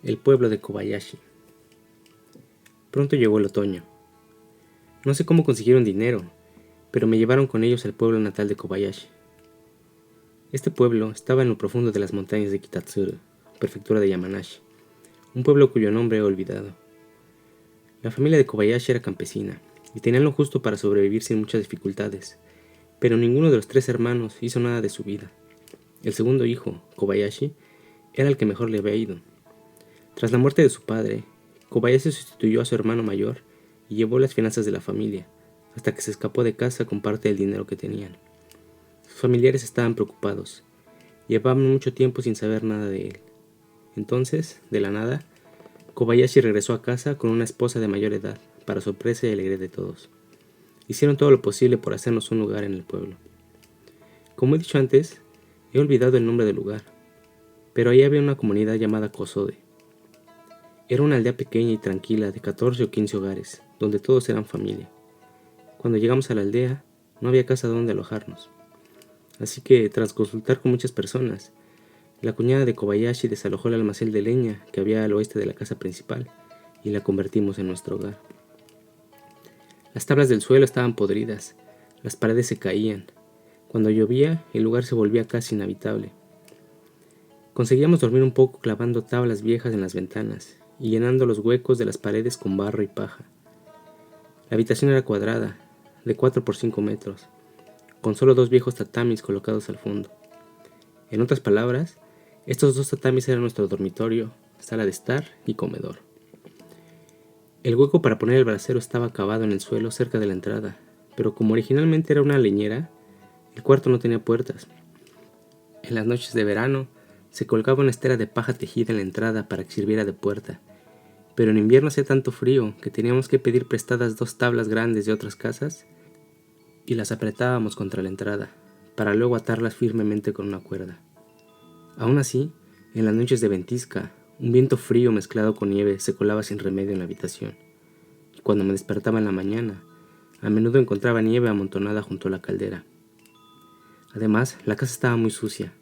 El pueblo de Kobayashi. Pronto llegó el otoño. No sé cómo consiguieron dinero, pero me llevaron con ellos al pueblo natal de Kobayashi. Este pueblo estaba en lo profundo de las montañas de Kitatsuru, prefectura de Yamanashi, un pueblo cuyo nombre he olvidado. La familia de Kobayashi era campesina, y tenían lo justo para sobrevivir sin muchas dificultades, pero ninguno de los tres hermanos hizo nada de su vida. El segundo hijo, Kobayashi, era el que mejor le había ido. Tras la muerte de su padre, Kobayashi sustituyó a su hermano mayor y llevó las finanzas de la familia, hasta que se escapó de casa con parte del dinero que tenían. Sus familiares estaban preocupados. Llevaban mucho tiempo sin saber nada de él. Entonces, de la nada, Kobayashi regresó a casa con una esposa de mayor edad, para sorpresa y alegría de todos. Hicieron todo lo posible por hacernos un lugar en el pueblo. Como he dicho antes, he olvidado el nombre del lugar, pero ahí había una comunidad llamada Kosode. Era una aldea pequeña y tranquila de 14 o 15 hogares, donde todos eran familia. Cuando llegamos a la aldea, no había casa donde alojarnos. Así que, tras consultar con muchas personas, la cuñada de Kobayashi desalojó el almacén de leña que había al oeste de la casa principal y la convertimos en nuestro hogar. Las tablas del suelo estaban podridas, las paredes se caían. Cuando llovía, el lugar se volvía casi inhabitable. Conseguíamos dormir un poco clavando tablas viejas en las ventanas y llenando los huecos de las paredes con barro y paja. La habitación era cuadrada, de 4 por 5 metros, con solo 2 viejos tatamis colocados al fondo. En otras palabras, estos 2 tatamis eran nuestro dormitorio, sala de estar y comedor. El hueco para poner el brasero estaba cavado en el suelo cerca de la entrada, pero como originalmente era una leñera, el cuarto no tenía puertas. En las noches de verano, se colgaba una estera de paja tejida en la entrada para que sirviera de puerta, pero en invierno hacía tanto frío que teníamos que pedir prestadas 2 tablas grandes de otras casas y las apretábamos contra la entrada, para luego atarlas firmemente con una cuerda. Aún así, en las noches de ventisca, un viento frío mezclado con nieve se colaba sin remedio en la habitación, y cuando me despertaba en la mañana, a menudo encontraba nieve amontonada junto a la caldera. Además, la casa estaba muy sucia.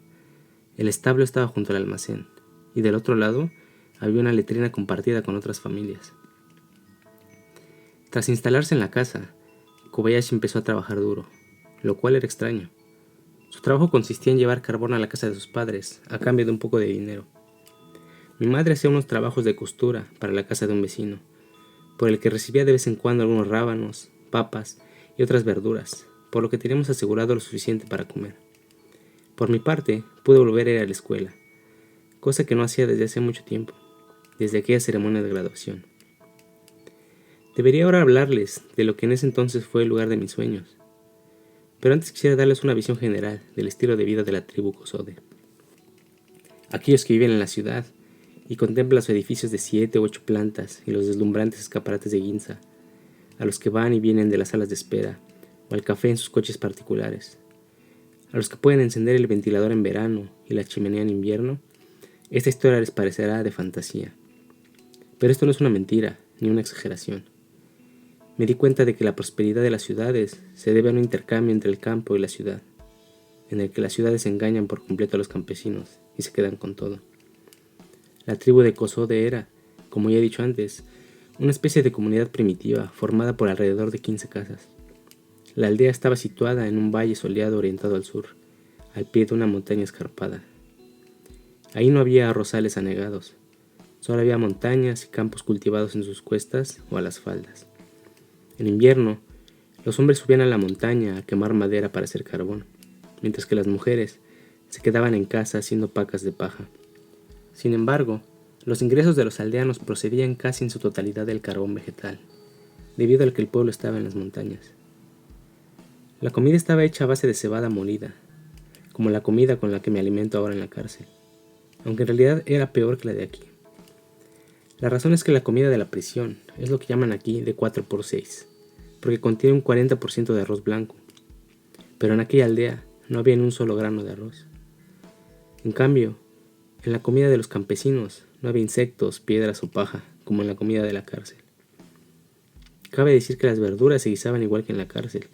El establo estaba junto al almacén, y del otro lado había una letrina compartida con otras familias. Tras instalarse en la casa, Kobayashi empezó a trabajar duro, lo cual era extraño. Su trabajo consistía en llevar carbón a la casa de sus padres, a cambio de un poco de dinero. Mi madre hacía unos trabajos de costura para la casa de un vecino, por el que recibía de vez en cuando algunos rábanos, papas y otras verduras, por lo que teníamos asegurado lo suficiente para comer. Por mi parte, pude volver a ir a la escuela, cosa que no hacía desde hace mucho tiempo, desde aquella ceremonia de graduación. Debería ahora hablarles de lo que en ese entonces fue el lugar de mis sueños, pero antes quisiera darles una visión general del estilo de vida de la tribu Kosode. Aquellos que viven en la ciudad y contemplan los edificios de 7 u 8 plantas y los deslumbrantes escaparates de Ginza, a los que van y vienen de las salas de espera o al café en sus coches particulares, a los que pueden encender el ventilador en verano y la chimenea en invierno, esta historia les parecerá de fantasía. Pero esto no es una mentira ni una exageración. Me di cuenta de que la prosperidad de las ciudades se debe a un intercambio entre el campo y la ciudad, en el que las ciudades engañan por completo a los campesinos y se quedan con todo. La tribu de Kosode era, como ya he dicho antes, una especie de comunidad primitiva formada por alrededor de 15 casas. La aldea estaba situada en un valle soleado orientado al sur, al pie de una montaña escarpada. Ahí no había arrozales anegados, solo había montañas y campos cultivados en sus cuestas o a las faldas. En invierno, los hombres subían a la montaña a quemar madera para hacer carbón, mientras que las mujeres se quedaban en casa haciendo pacas de paja. Sin embargo, los ingresos de los aldeanos procedían casi en su totalidad del carbón vegetal, debido al que el pueblo estaba en las montañas. La comida estaba hecha a base de cebada molida, como la comida con la que me alimento ahora en la cárcel, aunque en realidad era peor que la de aquí. La razón es que la comida de la prisión es lo que llaman aquí de 4x6, porque contiene un 40% de arroz blanco, pero en aquella aldea no había ni un solo grano de arroz. En cambio, en la comida de los campesinos no había insectos, piedras o paja, como en la comida de la cárcel. Cabe decir que las verduras se guisaban igual que en la cárcel,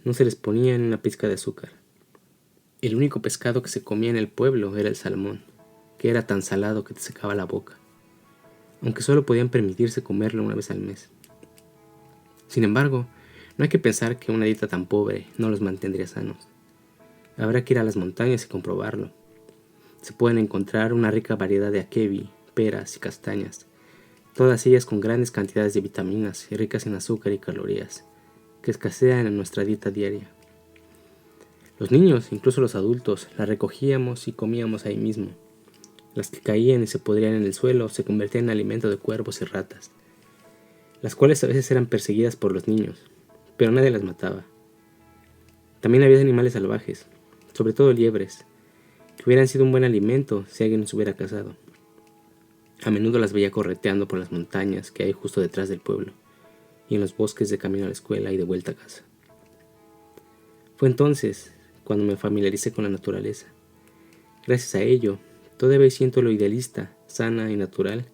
no se les ponía ni una pizca de azúcar. El único pescado que se comía en el pueblo era el salmón, que era tan salado que te secaba la boca. aunque solo podían permitirse comerlo una vez al mes. Sin embargo, no hay que pensar que una dieta tan pobre no los mantendría sanos. Habrá que ir a las montañas y comprobarlo. Se pueden encontrar una rica variedad de akebi, peras y castañas, todas ellas con grandes cantidades de vitaminas y ricas en azúcar y calorías, que escasean en nuestra dieta diaria. Los niños, incluso los adultos, las recogíamos y comíamos ahí mismo. Las que caían y se podrían en el suelo se convertían en alimento de cuervos y ratas, las cuales a veces eran perseguidas por los niños, pero nadie las mataba. También había animales salvajes, sobre todo liebres, que hubieran sido un buen alimento si alguien los hubiera cazado. A menudo las veía correteando por las montañas que hay justo detrás del pueblo, y en los bosques de camino a la escuela y de vuelta a casa. Fue entonces cuando me familiaricé con la naturaleza. Gracias a ello, todavía siento lo idealista, sana y natural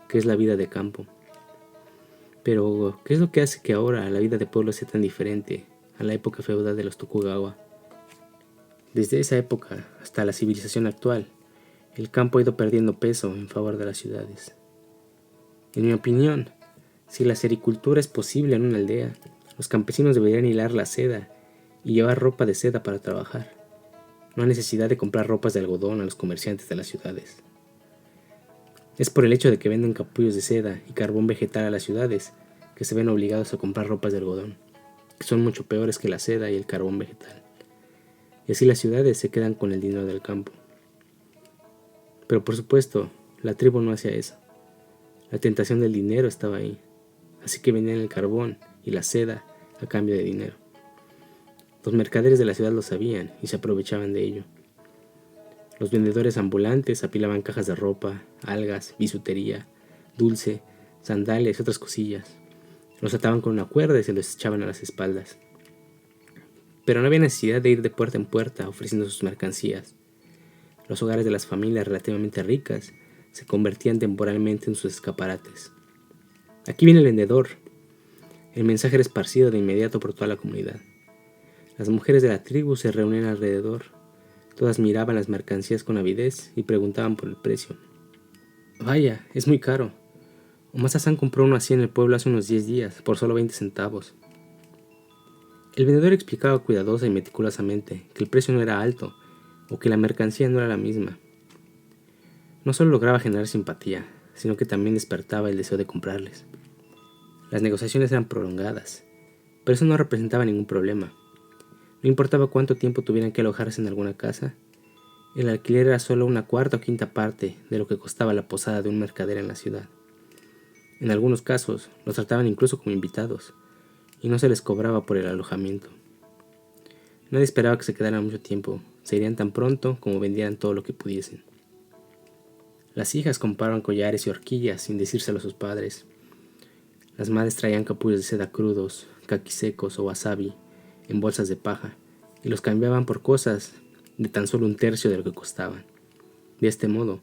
que es la vida de campo. Pero, ¿qué es lo que hace que ahora la vida de pueblo sea tan diferente a la época feudal de los Tokugawa? Desde esa época hasta la civilización actual, el campo ha ido perdiendo peso en favor de las ciudades. En mi opinión, si la sericultura es posible en una aldea, los campesinos deberían hilar la seda y llevar ropa de seda para trabajar. No hay necesidad de comprar ropas de algodón a los comerciantes de las ciudades. Es por el hecho de que venden capullos de seda y carbón vegetal a las ciudades que se ven obligados a comprar ropas de algodón, que son mucho peores que la seda y el carbón vegetal. Y así las ciudades se quedan con el dinero del campo. Pero por supuesto, la tribu no hacía eso. La tentación del dinero estaba ahí, así que vendían el carbón y la seda a cambio de dinero. Los mercaderes de la ciudad lo sabían y se aprovechaban de ello. Los vendedores ambulantes apilaban cajas de ropa, algas, bisutería, dulce, sandalias y otras cosillas. Los ataban con una cuerda y se los echaban a las espaldas. Pero no había necesidad de ir de puerta en puerta ofreciendo sus mercancías. Los hogares de las familias relativamente ricas se convertían temporalmente en sus escaparates. Aquí viene el vendedor. El mensaje era esparcido de inmediato por toda la comunidad. Las mujeres de la tribu se reunían alrededor. Todas miraban las mercancías con avidez y preguntaban por el precio. Vaya, es muy caro. Omasa-san compró uno así en el pueblo hace unos 10 días, por solo 20 centavos. El vendedor explicaba cuidadosa y meticulosamente que el precio no era alto o que la mercancía no era la misma. No solo lograba generar simpatía, sino que también despertaba el deseo de comprarles. Las negociaciones eran prolongadas, pero eso no representaba ningún problema. No importaba cuánto tiempo tuvieran que alojarse en alguna casa, el alquiler era solo una cuarta o quinta parte de lo que costaba la posada de un mercader en la ciudad. En algunos casos, los trataban incluso como invitados, y no se les cobraba por el alojamiento. Nadie esperaba que se quedaran mucho tiempo, se irían tan pronto como vendieran todo lo que pudiesen. Las hijas compraban collares y horquillas sin decírselo a sus padres. Las madres traían capullos de seda crudos, kakis secos o wasabi en bolsas de paja y los cambiaban por cosas de tan solo un tercio de lo que costaban. De este modo,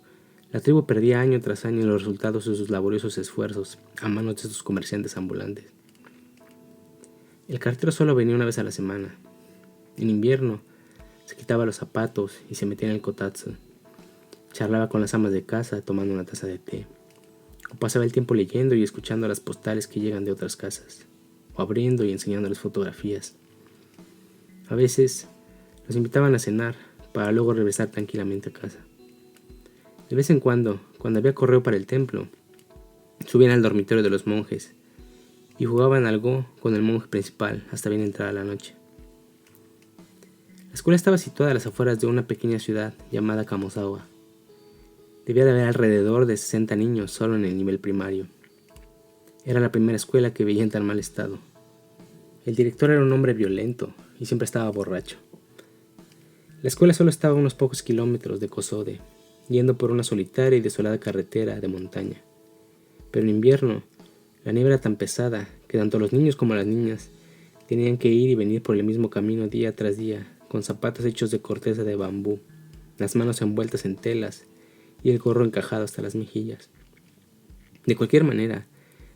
la tribu perdía año tras año los resultados de sus laboriosos esfuerzos a manos de estos comerciantes ambulantes. El cartero solo venía una vez a la semana. En invierno, se quitaba los zapatos y se metía en el kotatsu. Charlaba con las amas de casa tomando una taza de té. O pasaba el tiempo leyendo y escuchando las postales que llegan de otras casas. O abriendo y enseñándoles fotografías. A veces, los invitaban a cenar para luego regresar tranquilamente a casa. De vez en cuando había correo para el templo, subían al dormitorio de los monjes y jugaban algo con el monje principal hasta bien entrada la noche. La escuela estaba situada a las afueras de una pequeña ciudad llamada Kamosawa. Debía de haber alrededor de 60 niños solo en el nivel primario. Era la primera escuela que veía en tan mal estado. El director era un hombre violento y siempre estaba borracho. La escuela solo estaba a unos pocos kilómetros de Kosode, yendo por una solitaria y desolada carretera de montaña. Pero en invierno, la nieve era tan pesada que tanto los niños como las niñas tenían que ir y venir por el mismo camino día tras día, con zapatos hechos de corteza de bambú, las manos envueltas en telas y el gorro encajado hasta las mejillas. De cualquier manera,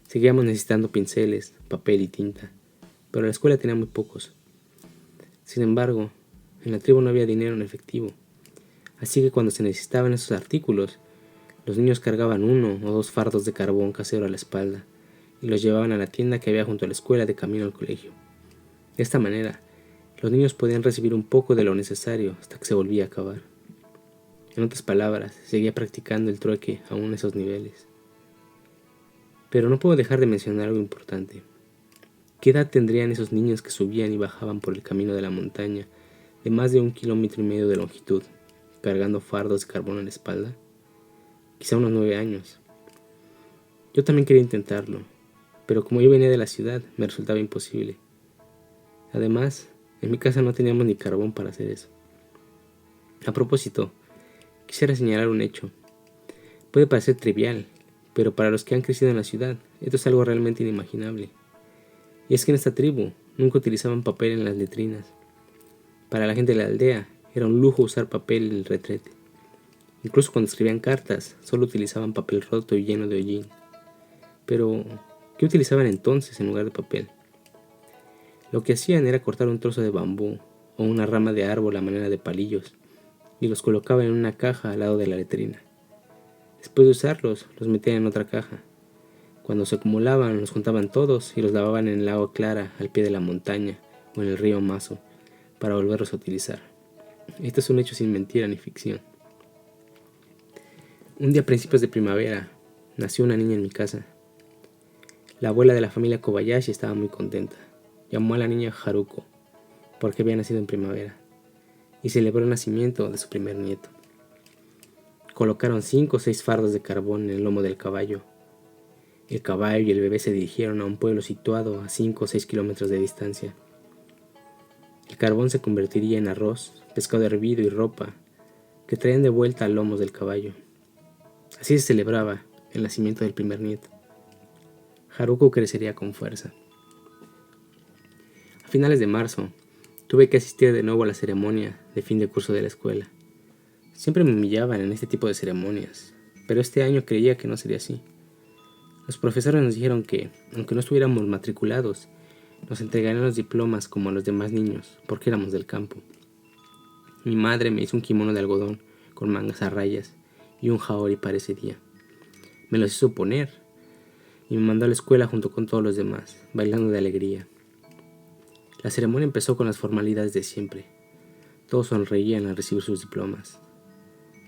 seguíamos necesitando pinceles, papel y tinta, pero la escuela tenía muy pocos. Sin embargo, en la tribu no había dinero en efectivo, así que cuando se necesitaban esos artículos, Los niños cargaban 1 o 2 fardos de carbón casero a la espalda y los llevaban a la tienda que había junto a la escuela de camino al colegio. De esta manera, los niños podían recibir un poco de lo necesario hasta que se volvía a acabar. En otras palabras, seguía practicando el trueque aún a esos niveles. Pero no puedo dejar de mencionar algo importante. ¿Qué edad tendrían esos niños que subían y bajaban por el camino de la montaña de más de 1,5 kilómetros de longitud, cargando fardos de carbón en la espalda? Quizá unos 9 años. Yo también quería intentarlo, pero como yo venía de la ciudad, me resultaba imposible. Además, en mi casa no teníamos ni carbón para hacer eso. A propósito, quisiera señalar un hecho. Puede parecer trivial, pero para los que han crecido en la ciudad, esto es algo realmente inimaginable. Y es que en esta tribu nunca utilizaban papel en las letrinas. Para la gente de la aldea era un lujo usar papel en el retrete. Incluso cuando escribían cartas, solo utilizaban papel roto y lleno de hollín. Pero, ¿qué utilizaban entonces en lugar de papel? Lo que hacían era cortar un trozo de bambú o una rama de árbol a manera de palillos y los colocaban en una caja al lado de la letrina. Después de usarlos, los metían en otra caja. Cuando se acumulaban, los juntaban todos y los lavaban en el agua clara al pie de la montaña o en el río Mazo para volverlos a utilizar. Esto es un hecho sin mentira ni ficción. Un día a principios de primavera, nació una niña en mi casa. La abuela de la familia Kobayashi estaba muy contenta. Llamó a la niña Haruko, porque había nacido en primavera, y celebró el nacimiento de su primer nieto. Colocaron 5 o 6 fardos de carbón en el lomo del caballo. El caballo y el bebé se dirigieron a un pueblo situado a 5 o 6 kilómetros de distancia. El carbón se convertiría en arroz, pescado hervido y ropa, que traían de vuelta a lomos del caballo. Así se celebraba el nacimiento del primer nieto. Haruko crecería con fuerza. A finales de marzo, tuve que asistir de nuevo a la ceremonia de fin de curso de la escuela. Siempre me humillaban en este tipo de ceremonias, pero este año creía que no sería así. Los profesores nos dijeron que, aunque no estuviéramos matriculados, nos entregarían los diplomas como a los demás niños, porque éramos del campo. Mi madre me hizo un kimono de algodón con mangas a rayas y un haori para ese día. Me los hizo poner y me mandó a la escuela junto con todos los demás, bailando de alegría. La ceremonia empezó con las formalidades de siempre. Todos sonreían al recibir sus diplomas.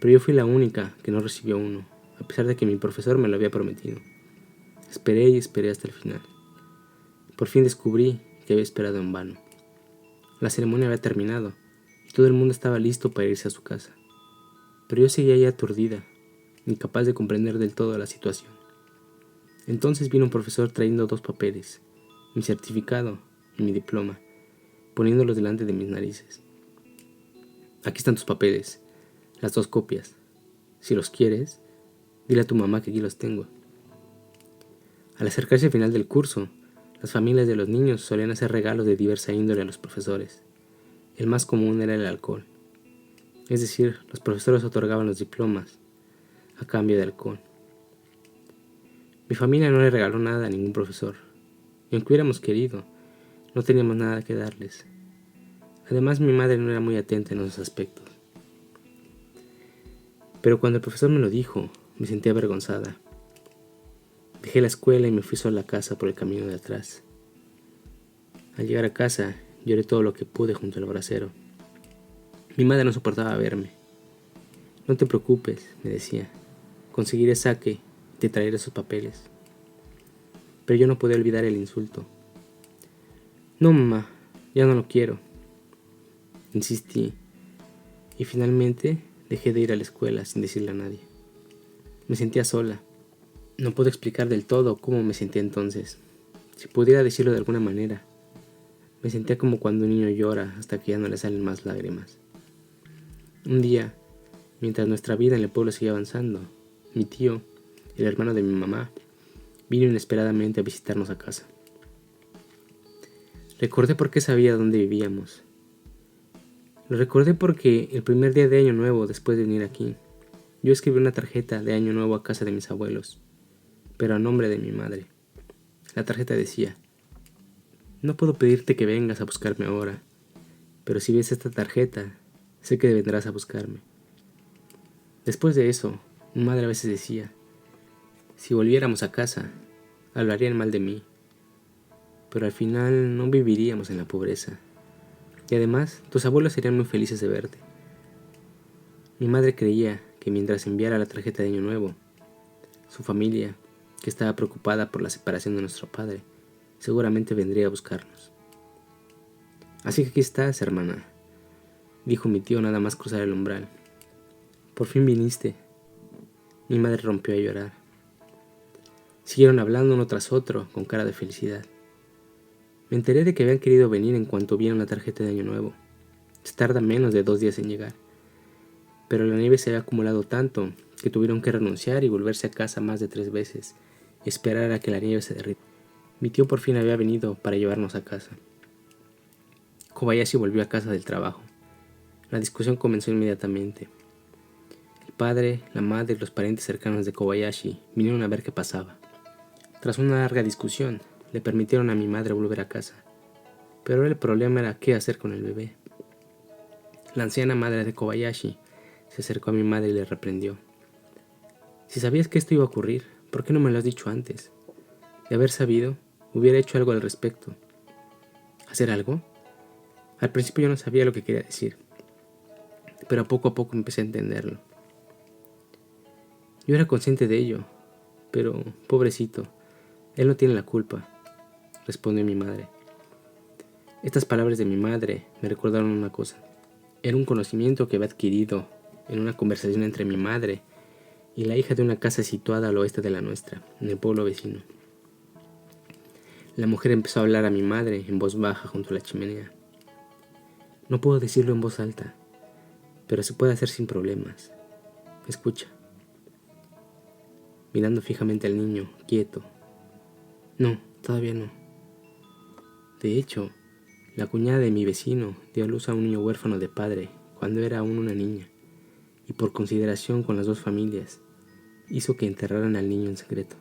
Pero yo fui la única que no recibió uno, a pesar de que mi profesor me lo había prometido. Esperé y esperé hasta el final. Por fin descubrí que había esperado en vano. La ceremonia había terminado y todo el mundo estaba listo para irse a su casa. Pero yo seguía ahí aturdida, incapaz de comprender del todo la situación. Entonces vino un profesor trayendo 2 papeles, mi certificado y mi diploma, poniéndolos delante de mis narices. Aquí están tus papeles, las 2 copias. Si los quieres, dile a tu mamá que aquí los tengo. Al acercarse al final del curso, las familias de los niños solían hacer regalos de diversa índole a los profesores. El más común era el alcohol. Es decir, los profesores otorgaban los diplomas a cambio de alcohol. Mi familia no le regaló nada a ningún profesor, y aunque hubiéramos querido, no teníamos nada que darles. Además, mi madre no era muy atenta en esos aspectos. Pero cuando el profesor me lo dijo, me sentí avergonzada. Dejé la escuela y me fui sola a casa por el camino de atrás. Al llegar a casa, lloré todo lo que pude junto al brasero. Mi madre no soportaba verme. No te preocupes, me decía. Conseguiré sake y te traeré esos papeles. Pero yo no podía olvidar el insulto. No, mamá, ya no lo quiero. Insistí, y finalmente dejé de ir a la escuela sin decirle a nadie. Me sentía sola. No puedo explicar del todo cómo me sentía entonces. Si pudiera decirlo de alguna manera, me sentía como cuando un niño llora hasta que ya no le salen más lágrimas. Un día, mientras nuestra vida en el pueblo seguía avanzando, mi tío, el hermano de mi mamá, vino inesperadamente a visitarnos a casa. Recordé por qué sabía dónde vivíamos. Lo recordé porque el primer día de Año Nuevo, después de venir aquí, yo escribí una tarjeta de Año Nuevo a casa de mis abuelos, pero a nombre de mi madre. La tarjeta decía: no puedo pedirte que vengas a buscarme ahora, pero si ves esta tarjeta, sé que vendrás a buscarme. Después de eso, Mi madre a veces decía, si volviéramos a casa, hablarían mal de mí, pero al final no viviríamos en la pobreza. Y además, tus abuelos serían muy felices de verte. Mi madre creía que mientras enviara la tarjeta de Año Nuevo, su familia, que estaba preocupada por la separación de nuestro padre, seguramente vendría a buscarnos. Así que aquí estás, hermana, dijo mi tío nada más cruzar el umbral. Por fin viniste. Mi madre rompió a llorar. Siguieron hablando uno tras otro, con cara de felicidad. Me enteré de que habían querido venir en cuanto vieron la tarjeta de Año Nuevo. Se tarda menos de 2 días en llegar. Pero la nieve se había acumulado tanto que tuvieron que renunciar y volverse a casa más de 3 veces, y esperar a que la nieve se derrita. Mi tío por fin había venido para llevarnos a casa. Kobayashi volvió a casa del trabajo. La discusión comenzó inmediatamente. El padre, la madre y los parientes cercanos de Kobayashi vinieron a ver qué pasaba. Tras una larga discusión, le permitieron a mi madre volver a casa. Pero el problema era qué hacer con el bebé. La anciana madre de Kobayashi se acercó a mi madre y le reprendió. Si sabías que esto iba a ocurrir, ¿por qué no me lo has dicho antes? De haber sabido, hubiera hecho algo al respecto. ¿Hacer algo? Al principio yo no sabía lo que quería decir, pero poco a poco empecé a entenderlo. Yo era consciente de ello, pero, pobrecito, él no tiene la culpa, respondió mi madre. Estas palabras de mi madre me recordaron una cosa. Era un conocimiento que había adquirido en una conversación entre mi madre y la hija de una casa situada al oeste de la nuestra, en el pueblo vecino. La mujer empezó a hablar a mi madre en voz baja junto a la chimenea. No puedo decirlo en voz alta, pero se puede hacer sin problemas. Escucha. Mirando fijamente al niño, quieto. No, todavía no. De hecho, la cuñada de mi vecino dio a luz a un niño huérfano de padre cuando era aún una niña, y por consideración con las dos familias, hizo que enterraran al niño en secreto.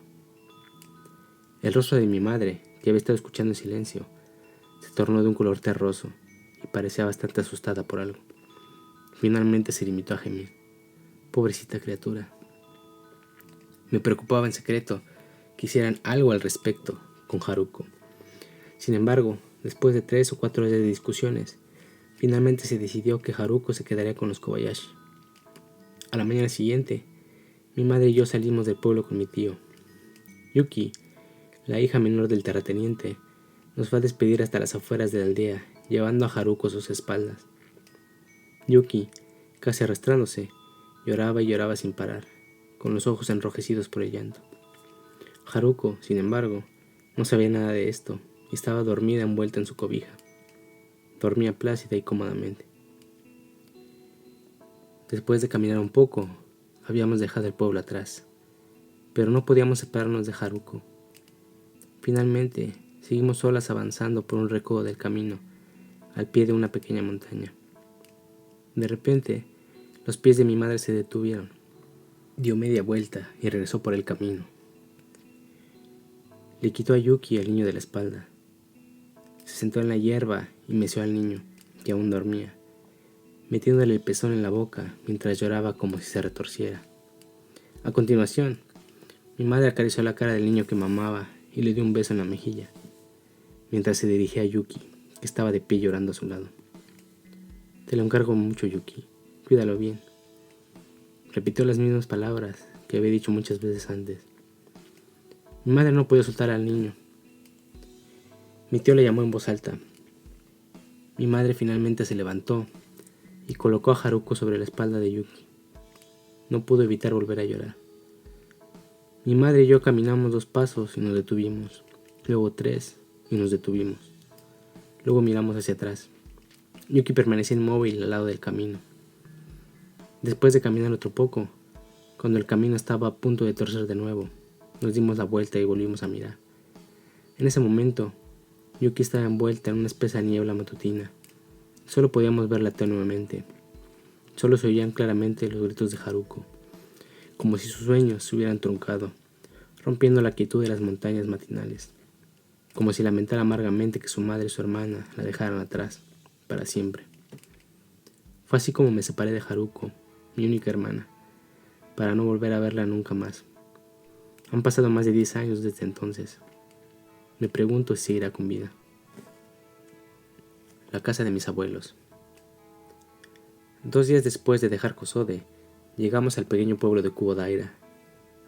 El rostro de mi madre, que había estado escuchando en silencio, se tornó de un color terroso y parecía bastante asustada por algo. Finalmente se limitó a gemir. Pobrecita criatura. Me preocupaba en secreto que hicieran algo al respecto con Haruko. Sin embargo, después de 3 o 4 días de discusiones, finalmente se decidió que Haruko se quedaría con los Kobayashi. A la mañana siguiente, mi madre y yo salimos del pueblo con mi tío. Yuki, la hija menor del terrateniente, nos fue a despedir hasta las afueras de la aldea, llevando a Haruko a sus espaldas. Yuki, casi arrastrándose, lloraba y lloraba sin parar, con los ojos enrojecidos por el llanto. Haruko, sin embargo, no sabía nada de esto y estaba dormida envuelta en su cobija. Dormía plácida y cómodamente. Después de caminar un poco, habíamos dejado el pueblo atrás, pero no podíamos separarnos de Haruko. Finalmente, seguimos solas avanzando por un recodo del camino, al pie de una pequeña montaña. De repente, los pies de mi madre se detuvieron. Dio media vuelta y regresó por el camino. Le quitó a Yuki el niño de la espalda. Se sentó en la hierba y meció al niño, que aún dormía, metiéndole el pezón en la boca mientras lloraba como si se retorciera. A continuación, mi madre acarició la cara del niño que mamaba y le dio un beso en la mejilla, mientras se dirigía a Yuki, que estaba de pie llorando a su lado. Te lo encargo mucho, Yuki. Cuídalo bien. Repitió las mismas palabras que había dicho muchas veces antes. Mi madre no podía soltar al niño. Mi tío le llamó en voz alta. Mi madre finalmente se levantó y colocó a Haruko sobre la espalda de Yuki. No pudo evitar volver a llorar. Mi madre y yo caminamos 2 pasos y nos detuvimos, luego 3 y nos detuvimos. Luego miramos hacia atrás. Yuki permanecía inmóvil al lado del camino. Después de caminar otro poco, cuando el camino estaba a punto de torcer de nuevo, nos dimos la vuelta y volvimos a mirar. En ese momento, Yuki estaba envuelta en una espesa niebla matutina. Solo podíamos verla tenuemente. Solo se oían claramente los gritos de Haruko, como si sus sueños se hubieran truncado, rompiendo la quietud de las montañas matinales, como si lamentara amargamente que su madre y su hermana la dejaran atrás, para siempre. Fue así como me separé de Haruko, mi única hermana. para no volver a verla nunca más. Han pasado más de 10 años desde entonces. Me pregunto si seguirá con vida. La casa de mis abuelos. 2 días después de dejar Kosode, llegamos al pequeño pueblo de Kubodaira,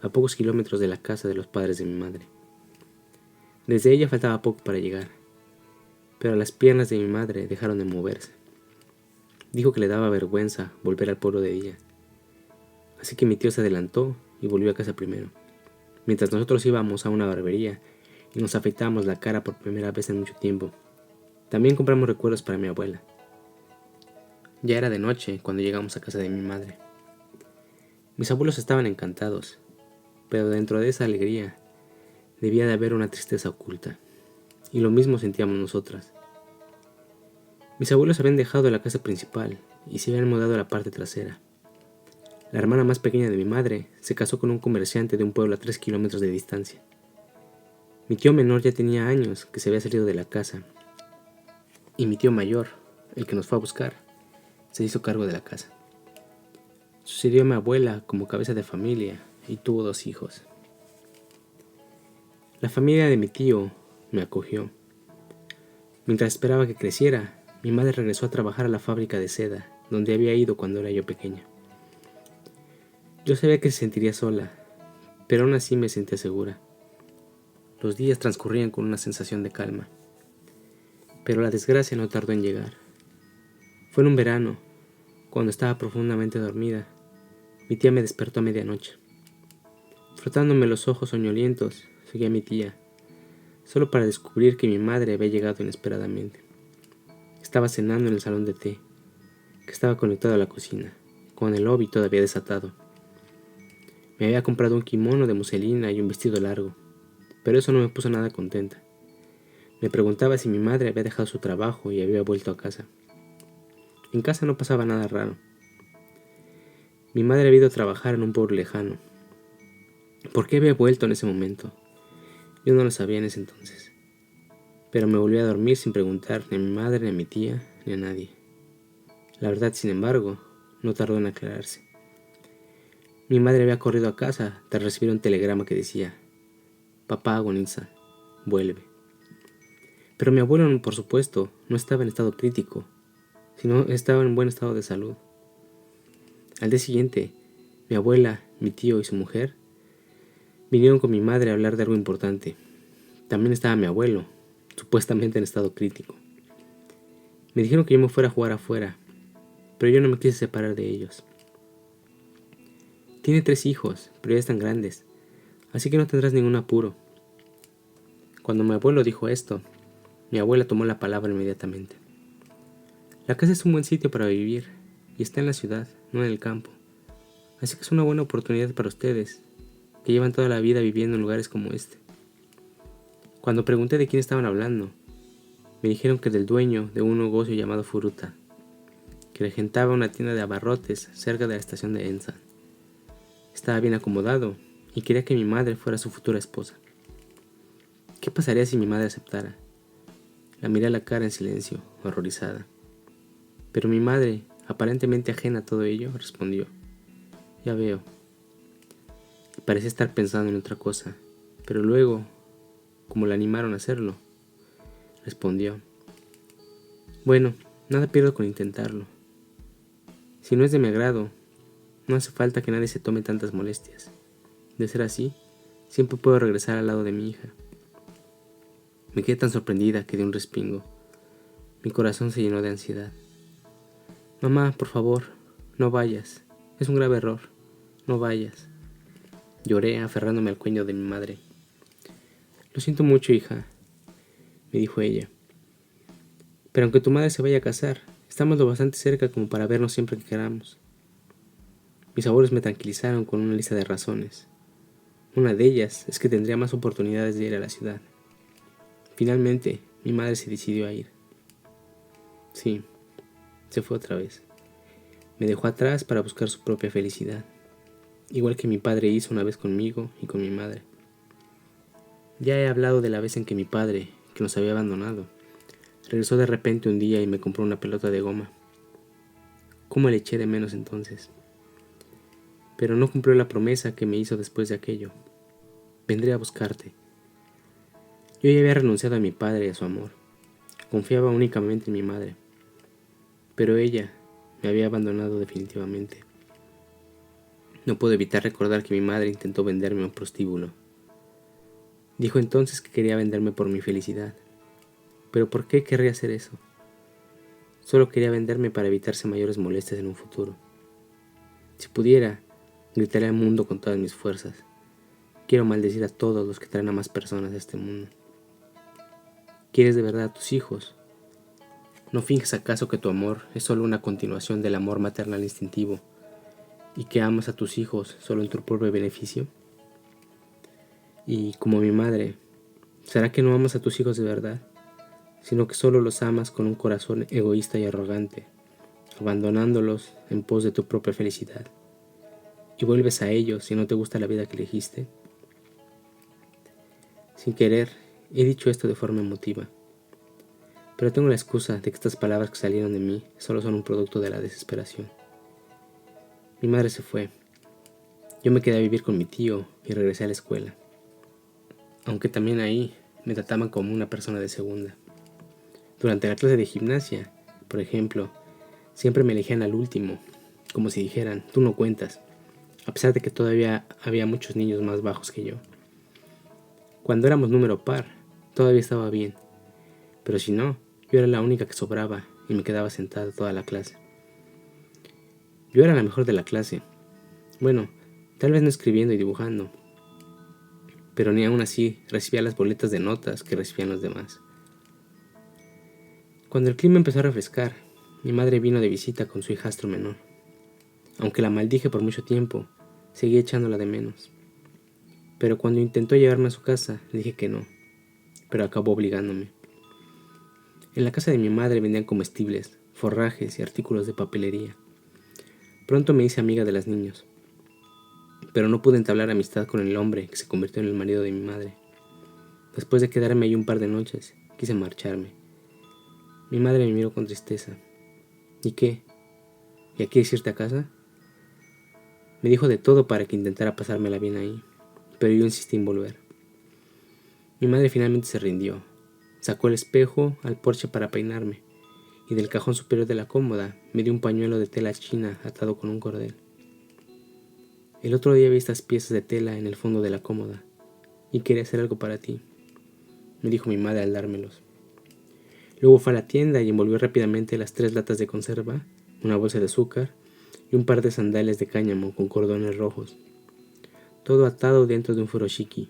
a pocos kilómetros de la casa de los padres de mi madre. Desde ella faltaba poco para llegar, pero las piernas de mi madre dejaron de moverse. Dijo que le daba vergüenza volver al pueblo de ella, así que mi tío se adelantó y volvió a casa primero, mientras nosotros íbamos a una barbería y nos afeitábamos la cara por primera vez en mucho tiempo. También compramos recuerdos para mi abuela. Ya era de noche cuando llegamos a casa de mi madre. Mis abuelos estaban encantados, pero dentro de esa alegría debía de haber una tristeza oculta, y lo mismo sentíamos nosotras. Mis abuelos habían dejado la casa principal y se habían mudado a la parte trasera. La hermana más pequeña de mi madre se casó con un comerciante de un pueblo a 3 kilómetros de distancia. Mi tío menor ya tenía años que se había salido de la casa, y mi tío mayor, el que nos fue a buscar, se hizo cargo de la casa. Sucedió a mi abuela como cabeza de familia y tuvo 2 hijos. La familia de mi tío me acogió. Mientras esperaba que creciera, mi madre regresó a trabajar a la fábrica de seda, donde había ido cuando era yo pequeña. Yo sabía que se sentiría sola, pero aún así me sentía segura. Los días transcurrían con una sensación de calma, pero la desgracia no tardó en llegar. Fue en un verano, cuando estaba profundamente dormida. Mi tía me despertó a medianoche. Frotándome los ojos soñolientos, seguí a mi tía, solo para descubrir que mi madre había llegado inesperadamente. Estaba cenando en el salón de té, que estaba conectado a la cocina, con el lobby todavía desatado. Me había comprado un kimono de muselina y un vestido largo, pero eso no me puso nada contenta. Me preguntaba si mi madre había dejado su trabajo y había vuelto a casa. En casa no pasaba nada raro. Mi madre había ido a trabajar en un pueblo lejano. ¿Por qué había vuelto en ese momento? Yo no lo sabía en ese entonces. Pero me volví a dormir sin preguntar ni a mi madre, ni a mi tía, ni a nadie. La verdad, sin embargo, no tardó en aclararse. Mi madre había corrido a casa tras recibir un telegrama que decía: «Papá agoniza, vuelve». Pero mi abuelo, por supuesto, no estaba en estado crítico, sino estaba en buen estado de salud. Al día siguiente, mi abuela, mi tío y su mujer vinieron con mi madre a hablar de algo importante. También estaba mi abuelo, supuestamente en estado crítico. Me dijeron que yo me fuera a jugar afuera, pero yo no me quise separar de ellos. Tiene 3 hijos, pero ya están grandes, así que no tendrás ningún apuro. Cuando mi abuelo dijo esto, mi abuela tomó la palabra inmediatamente. La casa es un buen sitio para vivir, y está en la ciudad, no en el campo. Así que es una buena oportunidad para ustedes, que llevan toda la vida viviendo en lugares como este. Cuando pregunté de quién estaban hablando, me dijeron que del dueño de un negocio llamado Furuta, que regentaba una tienda de abarrotes cerca de la estación de Ensa. Estaba bien acomodado y quería que mi madre fuera su futura esposa. ¿Qué pasaría si mi madre aceptara? La miré a la cara en silencio, horrorizada. Pero mi madre, aparentemente ajena a todo ello, respondió: «Ya veo». Y parecía estar pensando en otra cosa, pero luego, como la animaron a hacerlo, respondió: «Bueno, nada pierdo con intentarlo. Si no es de mi agrado, no hace falta que nadie se tome tantas molestias. De ser así, siempre puedo regresar al lado de mi hija». Me quedé tan sorprendida que di un respingo. Mi corazón se llenó de ansiedad. «Mamá, por favor, no vayas. Es un grave error. No vayas». Lloré aferrándome al cuello de mi madre. «Lo siento mucho, hija», me dijo ella. «Pero aunque tu madre se vaya a casar, estamos lo bastante cerca como para vernos siempre que queramos». Mis abuelos me tranquilizaron con una lista de razones. Una de ellas es que tendría más oportunidades de ir a la ciudad. Finalmente, mi madre se decidió a ir. Sí, se fue otra vez. Me dejó atrás para buscar su propia felicidad, igual que mi padre hizo una vez conmigo y con mi madre. Ya he hablado de la vez en que mi padre, que nos había abandonado, regresó de repente un día y me compró una pelota de goma. ¿Cómo le eché de menos entonces? pero no cumplió la promesa que me hizo después de aquello. Vendré a buscarte. Yo ya había renunciado a mi padre y a su amor. Confiaba únicamente en mi madre, pero ella me había abandonado definitivamente. No puedo evitar recordar que mi madre intentó venderme a un prostíbulo. Dijo entonces que quería venderme por mi felicidad. ¿Pero por qué querría hacer eso? Solo quería venderme para evitarse mayores molestias en un futuro. Si pudiera, gritaría al mundo con todas mis fuerzas. Quiero maldecir a todos los que traen a más personas a este mundo. ¿Quieres de verdad a tus hijos? ¿No finges acaso que tu amor es solo una continuación del amor maternal instintivo y que amas a tus hijos solo en tu propio beneficio? Y como mi madre, ¿será que no amas a tus hijos de verdad, sino que solo los amas con un corazón egoísta y arrogante, abandonándolos en pos de tu propia felicidad? ¿Y vuelves a ellos si no te gusta la vida que elegiste? Sin querer, he dicho esto de forma emotiva, pero tengo la excusa de que estas palabras que salieron de mí solo son un producto de la desesperación. Mi madre se fue. Yo me quedé a vivir con mi tío y regresé a la escuela, aunque también ahí me trataban como una persona de segunda. Durante la clase de gimnasia, por ejemplo, siempre me elegían al último, como si dijeran, tú no cuentas, a pesar de que todavía había muchos niños más bajos que yo. Cuando éramos número par, todavía estaba bien, pero si no, yo era la única que sobraba y me quedaba sentada toda la clase. Yo era la mejor de la clase. Bueno, tal vez no escribiendo y dibujando, pero ni aún así recibía las boletas de notas que recibían los demás. Cuando el clima empezó a refrescar, mi madre vino de visita con su hijastro menor. Aunque la maldije por mucho tiempo, seguí echándola de menos. Pero cuando intentó llevarme a su casa, le dije que no, pero acabó obligándome. En la casa de mi madre vendían comestibles, forrajes y artículos de papelería. Pronto me hice amiga de los niños, pero no pude entablar amistad con el hombre que se convirtió en el marido de mi madre. Después de quedarme ahí un par de noches, quise marcharme. Mi madre me miró con tristeza. ¿Y qué? ¿Ya quieres irte a casa? Me dijo de todo para que intentara pasármela bien ahí, pero yo insistí en volver. Mi madre finalmente se rindió. Sacó el espejo al porche para peinarme, y del cajón superior de la cómoda me dio un pañuelo de tela china atado con un cordel. El otro día vi estas piezas de tela en el fondo de la cómoda, y quería hacer algo para ti, me dijo mi madre al dármelos. Luego fue a la tienda y envolvió rápidamente las 3 latas de conserva, una bolsa de azúcar y un par de sandalias de cáñamo con cordones rojos. Todo atado dentro de un furoshiki,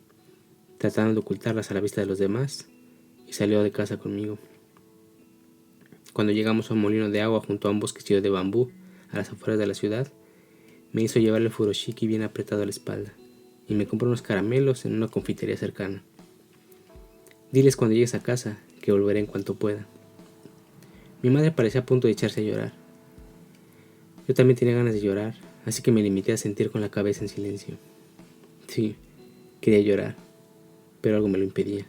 tratando de ocultarlas a la vista de los demás, y salió de casa conmigo. Cuando llegamos a un molino de agua junto a un bosquecillo de bambú a las afueras de la ciudad, me hizo llevar el furoshiki bien apretado a la espalda y me compró unos caramelos en una confitería cercana. Diles cuando llegues a casa que volveré en cuanto pueda. Mi madre parecía a punto de echarse a llorar. Yo también tenía ganas de llorar, así que me limité a sentir con la cabeza en silencio. Sí, quería llorar, pero algo me lo impedía.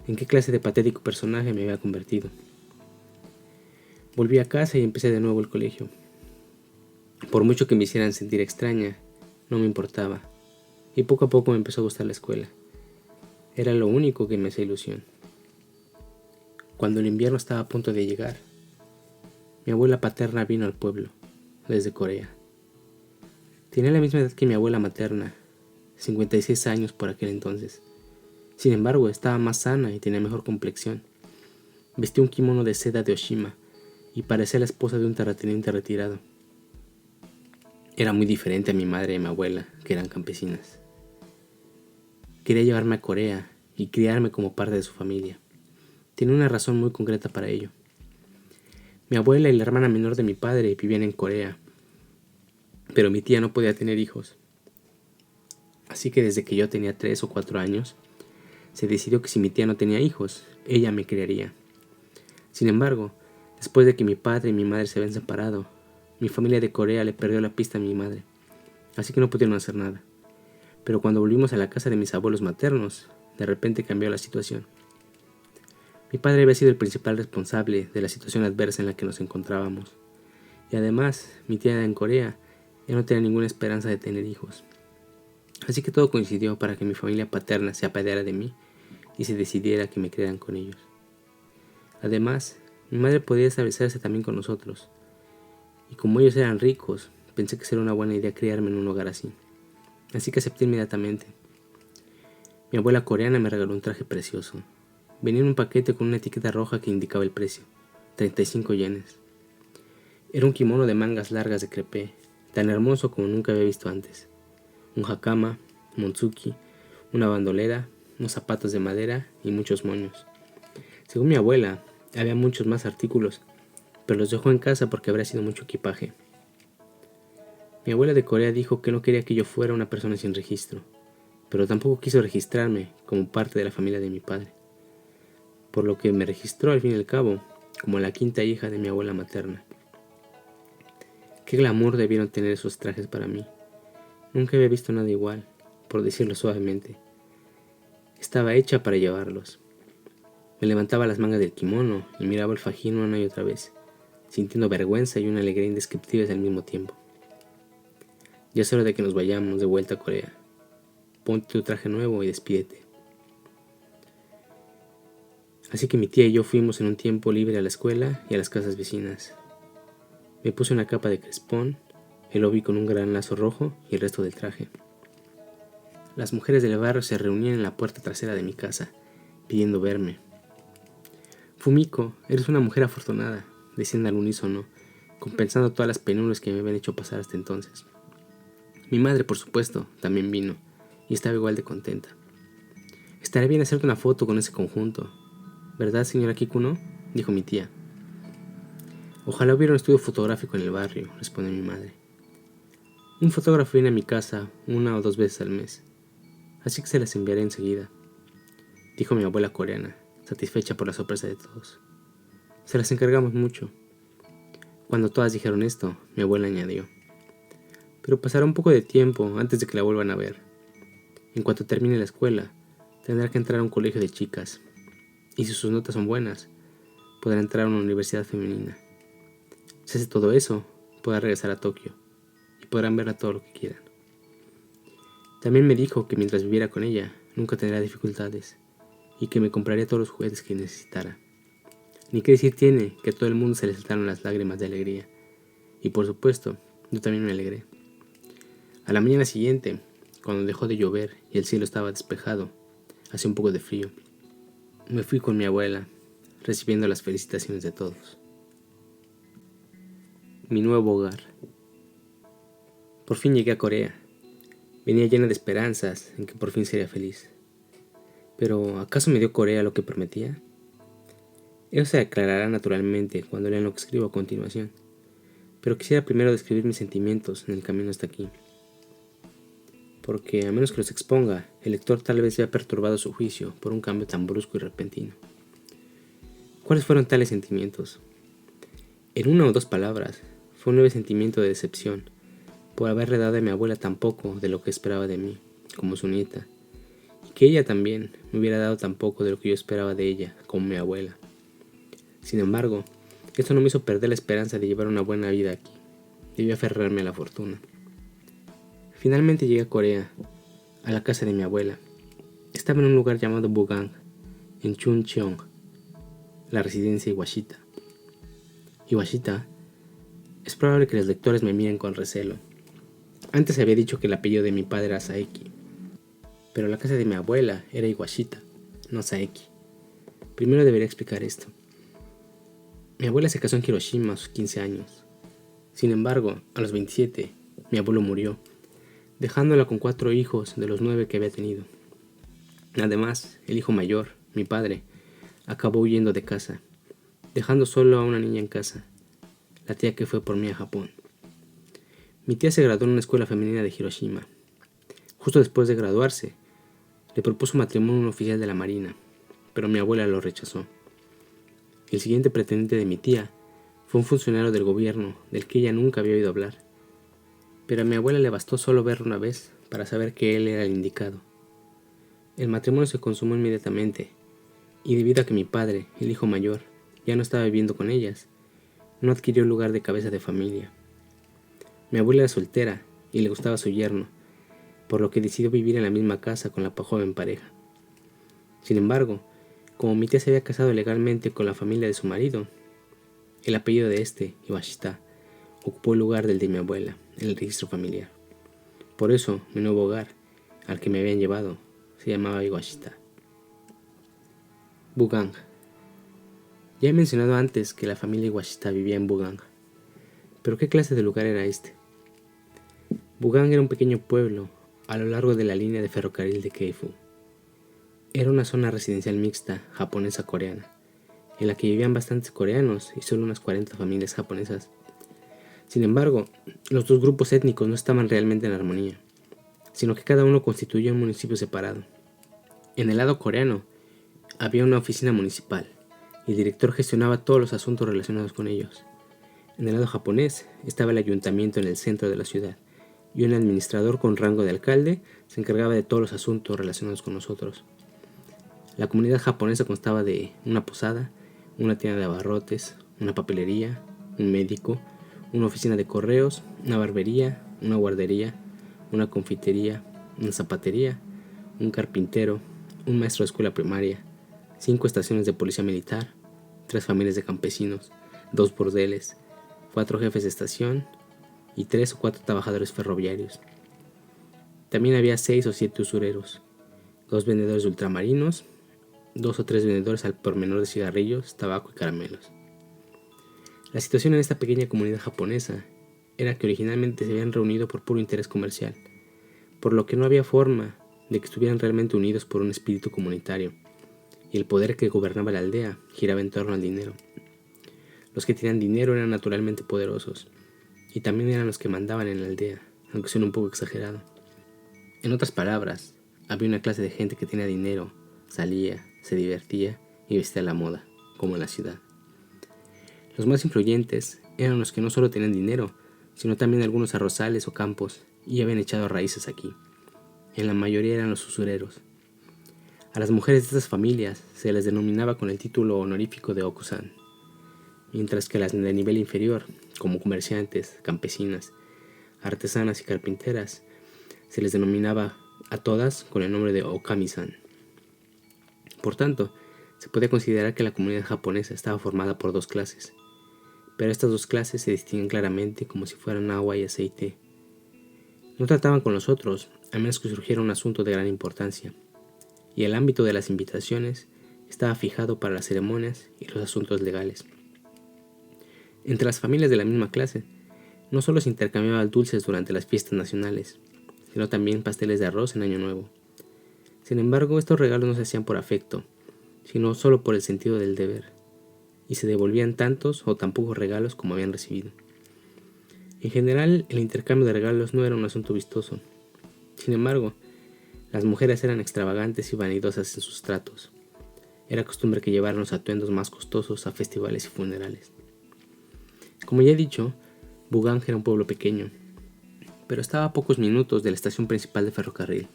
¿En qué clase de patético personaje me había convertido? Volví a casa y empecé de nuevo el colegio. Por mucho que me hicieran sentir extraña, no me importaba, y poco a poco me empezó a gustar la escuela. Era lo único que me hacía ilusión. Cuando el invierno estaba a punto de llegar, mi abuela paterna vino al pueblo, desde Corea. Tenía la misma edad que mi abuela materna, 56 años por aquel entonces. Sin embargo, estaba más sana y tenía mejor complexión. Vestía un kimono de seda de Oshima y parecía la esposa de un terrateniente retirado. Era muy diferente a mi madre y a mi abuela, que eran campesinas. Quería llevarme a Corea y criarme como parte de su familia. Tenía una razón muy concreta para ello. Mi abuela y la hermana menor de mi padre vivían en Corea, pero mi tía no podía tener hijos. Así que desde que yo tenía 3 o 4 años, se decidió que si mi tía no tenía hijos, ella me criaría. Sin embargo, después de que mi padre y mi madre se habían separado, mi familia de Corea le perdió la pista a mi madre, así que no pudieron hacer nada. Pero cuando volvimos a la casa de mis abuelos maternos, de repente cambió la situación. Mi padre había sido el principal responsable de la situación adversa en la que nos encontrábamos. Y además, mi tía en Corea ya no tenía ninguna esperanza de tener hijos. Así que todo coincidió para que mi familia paterna se apiadara de mí y se decidiera que me criaran con ellos. Además, mi madre podía establecerse también con nosotros, y como ellos eran ricos, pensé que sería una buena idea criarme en un hogar así. Así que acepté inmediatamente. Mi abuela coreana me regaló un traje precioso. Venía en un paquete con una etiqueta roja que indicaba el precio, 35 yenes. Era un kimono de mangas largas de crepé, tan hermoso como nunca había visto antes. Un hakama, monzuki, una bandolera, unos zapatos de madera y muchos moños. Según mi abuela, había muchos más artículos, pero los dejó en casa porque habría sido mucho equipaje. Mi abuela de Corea dijo que no quería que yo fuera una persona sin registro, pero tampoco quiso registrarme como parte de la familia de mi padre, por lo que me registró al fin y al cabo como la quinta hija de mi abuela materna. Qué glamour debieron tener esos trajes para mí. Nunca había visto nada igual, por decirlo suavemente. Estaba hecha para llevarlos. Me levantaba las mangas del kimono y miraba el fajín una y otra vez, sintiendo vergüenza y una alegría indescriptibles al mismo tiempo. Ya es hora de que nos vayamos de vuelta a Corea. Ponte tu traje nuevo y despídete. Así que mi tía y yo fuimos en un tiempo libre a la escuela y a las casas vecinas. Me puse una capa de crespón, el obi con un gran lazo rojo y el resto del traje. Las mujeres del barrio se reunían en la puerta trasera de mi casa, pidiendo verme. Fumiko, eres una mujer afortunada, decían al unísono, compensando todas las penurias que me habían hecho pasar hasta entonces. Mi madre, por supuesto, también vino, y estaba igual de contenta. Estaría bien hacerte una foto con ese conjunto, ¿verdad, señora Kikuno?, dijo mi tía. Ojalá hubiera un estudio fotográfico en el barrio, respondió mi madre. Un fotógrafo viene a mi casa 1 o 2 veces al mes, así que se las enviaré enseguida, dijo mi abuela coreana, satisfecha por la sorpresa de todos. Se las encargamos mucho. Cuando todas dijeron esto, mi abuela añadió: pero pasará un poco de tiempo antes de que la vuelvan a ver. En cuanto termine la escuela, tendrá que entrar a un colegio de chicas, y si sus notas son buenas, podrá entrar a una universidad femenina. Si hace todo eso, podrá regresar a Tokio, y podrán verla todo lo que quieran. También me dijo que mientras viviera con ella, nunca tendría dificultades, y que me compraría todos los juguetes que necesitara. Ni qué decir tiene que a todo el mundo se le saltaron las lágrimas de alegría, y por supuesto, yo también me alegré. A la mañana siguiente, cuando dejó de llover y el cielo estaba despejado, hacía un poco de frío, me fui con mi abuela, recibiendo las felicitaciones de todos. Mi nuevo hogar. Por fin llegué a Corea. Venía llena de esperanzas en que por fin sería feliz. Pero, ¿acaso me dio Corea lo que prometía? Eso se aclarará naturalmente cuando lean lo que escribo a continuación, pero quisiera primero describir mis sentimientos en el camino hasta aquí, porque a menos que los exponga, el lector tal vez vea perturbado su juicio por un cambio tan brusco y repentino. ¿Cuáles fueron tales sentimientos? En 1 o 2 palabras, fue un leve sentimiento de decepción por haberle dado a mi abuela tan poco de lo que esperaba de mí, como su nieta, y que ella también me hubiera dado tan poco de lo que yo esperaba de ella, como mi abuela. Sin embargo, esto no me hizo perder la esperanza de llevar una buena vida aquí. Debí aferrarme a la fortuna. Finalmente llegué a Corea, a la casa de mi abuela. Estaba en un lugar llamado Bugang, en Chuncheong, la residencia Iwashita. Iwashita, es probable que los lectores me miren con recelo. Antes había dicho que el apellido de mi padre era Saeki, pero la casa de mi abuela era Iwashita, no Saeki. Primero debería explicar esto. Mi abuela se casó en Hiroshima a sus 15 años. Sin embargo, a los 27, mi abuelo murió, dejándola con 4 hijos de los 9 que había tenido. Además, el hijo mayor, mi padre, acabó huyendo de casa, dejando solo a una niña en casa, la tía que fue por mí a Japón. Mi tía se graduó en una escuela femenina de Hiroshima. Justo después de graduarse, le propuso matrimonio a un oficial de la marina, pero mi abuela lo rechazó. El siguiente pretendiente de mi tía fue un funcionario del gobierno del que ella nunca había oído hablar, pero a mi abuela le bastó solo verlo una vez para saber que él era el indicado. El matrimonio se consumó inmediatamente, y debido a que mi padre, el hijo mayor, ya no estaba viviendo con ellas, no adquirió el lugar de cabeza de familia. Mi abuela era soltera y le gustaba su yerno, por lo que decidió vivir en la misma casa con la joven pareja. Sin embargo, como mi tía se había casado legalmente con la familia de su marido, el apellido de Iwashita, ocupó el lugar del de mi abuela en el registro familiar. Por eso, mi nuevo hogar, al que me habían llevado, se llamaba Iwashita. Bugang. Ya he mencionado antes que la familia Iwashita vivía en Bugang. ¿Pero qué clase de lugar era este? Bugang era un pequeño pueblo a lo largo de la línea de ferrocarril de Keifu. Era una zona residencial mixta japonesa-coreana, en la que vivían bastantes coreanos y solo unas 40 familias japonesas. Sin embargo, los dos grupos étnicos no estaban realmente en armonía, sino que cada uno constituía un municipio separado. En el lado coreano había una oficina municipal y el director gestionaba todos los asuntos relacionados con ellos. En el lado japonés estaba el ayuntamiento en el centro de la ciudad y un administrador con rango de alcalde se encargaba de todos los asuntos relacionados con nosotros. La comunidad japonesa constaba de una posada, una tienda de abarrotes, una papelería, un médico, una oficina de correos, una barbería, una guardería, una confitería, una zapatería, un carpintero, un maestro de escuela primaria, 5 estaciones de policía militar, 3 familias de campesinos, 2 bordeles, 4 jefes de estación y 3 o 4 trabajadores ferroviarios. También había 6 o 7 usureros, 2 vendedores de ultramarinos, 2 o 3 vendedores al por menor de cigarrillos, tabaco y caramelos. La situación en esta pequeña comunidad japonesa era que originalmente se habían reunido por puro interés comercial, por lo que no había forma de que estuvieran realmente unidos por un espíritu comunitario, y el poder que gobernaba la aldea giraba en torno al dinero. Los que tenían dinero eran naturalmente poderosos, y también eran los que mandaban en la aldea, aunque suene un poco exagerado. En otras palabras, había una clase de gente que tenía dinero, salía, se divertía y vestía a la moda, como en la ciudad. Los más influyentes eran los que no solo tenían dinero, sino también algunos arrozales o campos, y habían echado raíces aquí. En la mayoría eran los usureros. A las mujeres de estas familias se les denominaba con el título honorífico de Okusan, mientras que a las de nivel inferior, como comerciantes, campesinas, artesanas y carpinteras, se les denominaba a todas con el nombre de Okami-san. Por tanto, se puede considerar que la comunidad japonesa estaba formada por 2 clases, pero estas 2 clases se distinguen claramente como si fueran agua y aceite. No trataban con los otros, a menos que surgiera un asunto de gran importancia, y el ámbito de las invitaciones estaba fijado para las ceremonias y los asuntos legales. Entre las familias de la misma clase, no solo se intercambiaban dulces durante las fiestas nacionales, sino también pasteles de arroz en Año Nuevo. Sin embargo, estos regalos no se hacían por afecto, sino solo por el sentido del deber, y se devolvían tantos o tan pocos regalos como habían recibido. En general, el intercambio de regalos no era un asunto vistoso. Sin embargo, las mujeres eran extravagantes y vanidosas en sus tratos. Era costumbre que llevaran los atuendos más costosos a festivales y funerales. Como ya he dicho, Bugang era un pueblo pequeño, pero estaba a pocos minutos de la estación principal de ferrocarril,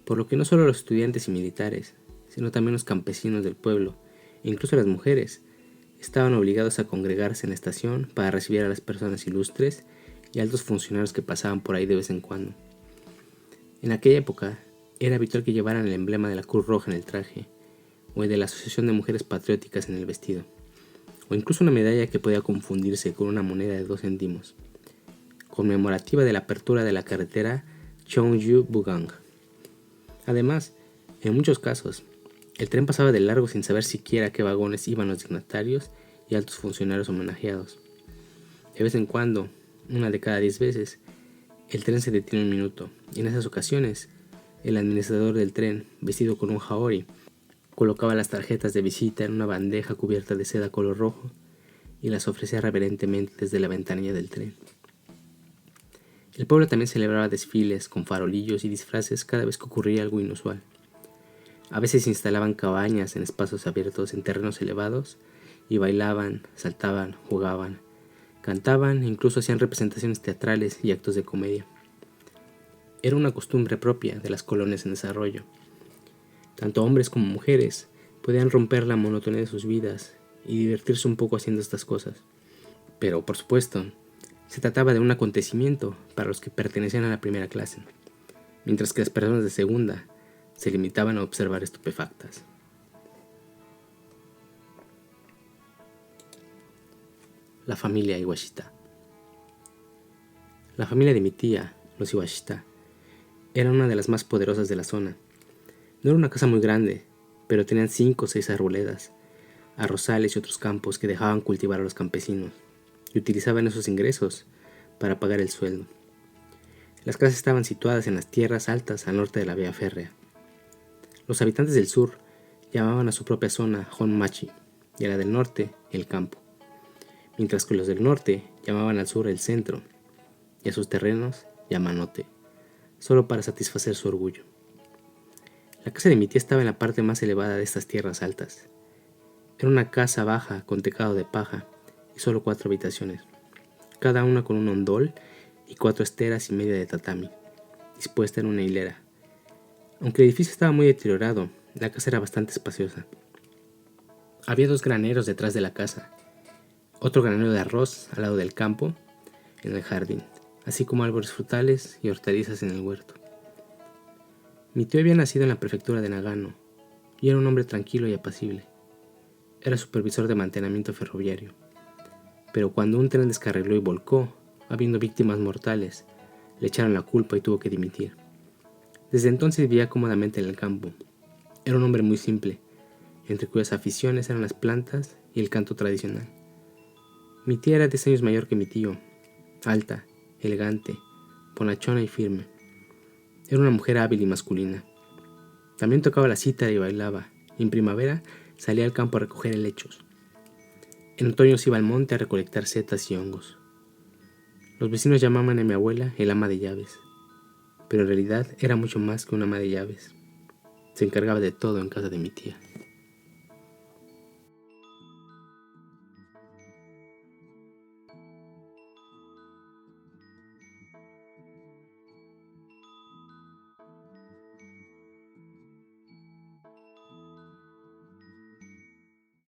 por lo que no solo los estudiantes y militares, sino también los campesinos del pueblo, e incluso las mujeres, estaban obligados a congregarse en la estación para recibir a las personas ilustres y altos funcionarios que pasaban por ahí de vez en cuando. En aquella época, era habitual que llevaran el emblema de la Cruz Roja en el traje, o el de la Asociación de Mujeres Patrióticas en el vestido, o incluso una medalla que podía confundirse con una moneda de 2 céntimos, conmemorativa de la apertura de la carretera Cheongju-Bugang. Además, en muchos casos, el tren pasaba de largo sin saber siquiera a qué vagones iban los dignatarios y altos funcionarios homenajeados. De vez en cuando, una de cada 10 veces, el tren se detiene un minuto, y en esas ocasiones, el administrador del tren, vestido con un haori, colocaba las tarjetas de visita en una bandeja cubierta de seda color rojo y las ofrecía reverentemente desde la ventanilla del tren. El pueblo también celebraba desfiles con farolillos y disfraces cada vez que ocurría algo inusual. A veces se instalaban cabañas en espacios abiertos en terrenos elevados y bailaban, saltaban, jugaban, cantaban e incluso hacían representaciones teatrales y actos de comedia. Era una costumbre propia de las colonias en desarrollo. Tanto hombres como mujeres podían romper la monotonía de sus vidas y divertirse un poco haciendo estas cosas. Pero, por supuesto, Se trataba de un acontecimiento para los que pertenecían a la primera clase, mientras que las personas de segunda se limitaban a observar estupefactas. La familia Iwashita. La familia de mi tía, los Iwashita, era una de las más poderosas de la zona. No era una casa muy grande, pero tenían 5 o 6 arboledas, arrozales y otros campos que dejaban cultivar a los campesinos, y utilizaban esos ingresos para pagar el sueldo. Las casas estaban situadas en las tierras altas al norte de la vía férrea. Los habitantes del sur llamaban a su propia zona Honmachi y a la del norte el campo, mientras que los del norte llamaban al sur el centro y a sus terrenos Yamanote, solo para satisfacer su orgullo. La casa de mi tía estaba en la parte más elevada de estas tierras altas. Era una casa baja con tejado de paja y solo 4 habitaciones, cada una con un hondol y 4 esteras y media de tatami, dispuesta en una hilera. Aunque el edificio estaba muy deteriorado, la casa era bastante espaciosa. Había 2 graneros detrás de la casa, otro granero de arroz al lado del campo, en el jardín, así como árboles frutales y hortalizas en el huerto. Mi tío había nacido en la prefectura de Nagano y era un hombre tranquilo y apacible. Era supervisor de mantenimiento ferroviario, pero cuando un tren descarriló y volcó, habiendo víctimas mortales, le echaron la culpa y tuvo que dimitir. Desde entonces vivía cómodamente en el campo. Era un hombre muy simple, entre cuyas aficiones eran las plantas y el canto tradicional. Mi tía era 10 años mayor que mi tío, alta, elegante, bonachona y firme. Era una mujer hábil y masculina. También tocaba la cítara y bailaba, y en primavera salía al campo a recoger helechos. En otoño se iba al monte a recolectar setas y hongos. Los vecinos llamaban a mi abuela el ama de llaves, pero en realidad era mucho más que una ama de llaves. Se encargaba de todo en casa de mi tía.